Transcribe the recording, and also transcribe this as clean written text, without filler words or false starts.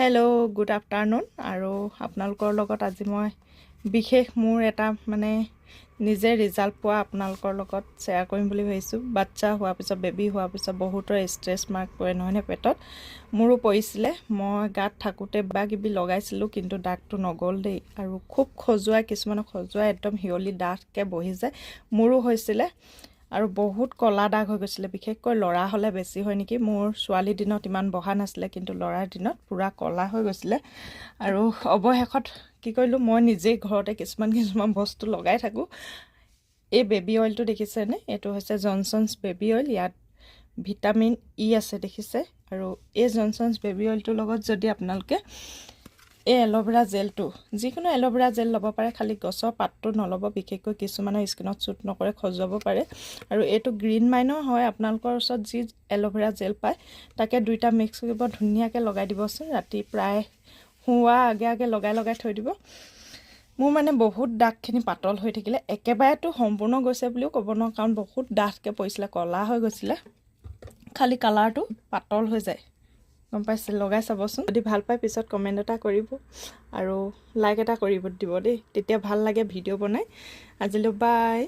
Hello' good afternoon আৰু আপোনালোকৰ লগত আজি মই বিশেষ মোৰ এটা নিজে ৰিজাল্ট পোৱা আপোনালোকৰ লগত শ্বেয়াৰ কৰিম বুলি ভাবিছোঁ। বাচ্চা হোৱাৰ পিছত বেবী হোৱাৰ পিছত বহুতৰ ষ্ট্ৰেছ মাৰ্ক পৰে নহয়নে পেটত, মোৰো পৰিছিলে। মই গাত থাকোঁতে কিবা লগাইছিলোঁ কিন্তু দাগটো নগ'ল দেই, আৰু খুব খজুৱাই, কিছুমানৰ খজুৱাই একদম হিয়লি ডাঠকৈ বহি যায়, মোৰো হৈছিলে। আৰু বহুত ক'লা দাগ হৈ গৈছিলে, বিশেষকৈ ল'ৰা হ'লে বেছি হয় নেকি। মোৰ ছোৱালীৰ দিনত ইমান বহা নাছিলে, কিন্তু ল'ৰাৰ দিনত পূৰা ক'লা হৈ গৈছিলে। আৰু অৱশেষত কি কৰিলোঁ, মই নিজেই ঘৰতে কিছুমান বস্তু লগাই থাকোঁ। এই বেবী অইলটো দেখিছেনে, এইটো হৈছে জনচনছ বেবী অইল। ইয়াত ভিটামিন ই আছে দেখিছে। আৰু এই জনচনছ বেবী অইলটোৰ লগত যদি আপোনালোকে এই এল'ভেৰা জেলটো, যিকোনো এল'ভেৰা জেল ল'ব পাৰে, খালি গছৰ পাতটো নল'ব, বিশেষকৈ কিছুমানৰ স্কিনত শ্বুট নকৰে, খজুৱাব পাৰে। আৰু এইটো গ্ৰীণ মাইনৰ হয়, আপোনালোকৰ ওচৰত যি এল'ভেৰা জেল পায় তাকে দুইটা মিক্স কৰিব, ধুনীয়াকৈ লগাই দিবচোন। ৰাতি প্ৰায় শোৱাৰ আগে লগাই থৈ দিব। মোৰ বহুত দাগখিনি পাতল হৈ থাকিলে, একেবাৰেতো সম্পূৰ্ণ গৈছে বুলিও ক'ব নোৱাৰোঁ, কাৰণ বহুত ডাঠকৈ পৰিছিলে, ক'লা হৈ গৈছিলে, খালি কালাৰটো পাতল হৈ যায়, গম পাইছে। লগাই চাবচোন, যদি ভাল পায় পিছত কমেণ্ট এটা কৰিব আৰু লাইক এটা কৰিব দিব দেই, তেতিয়া ভাল লাগে ভিডিঅ' বনাই। আজিলৈ বাই।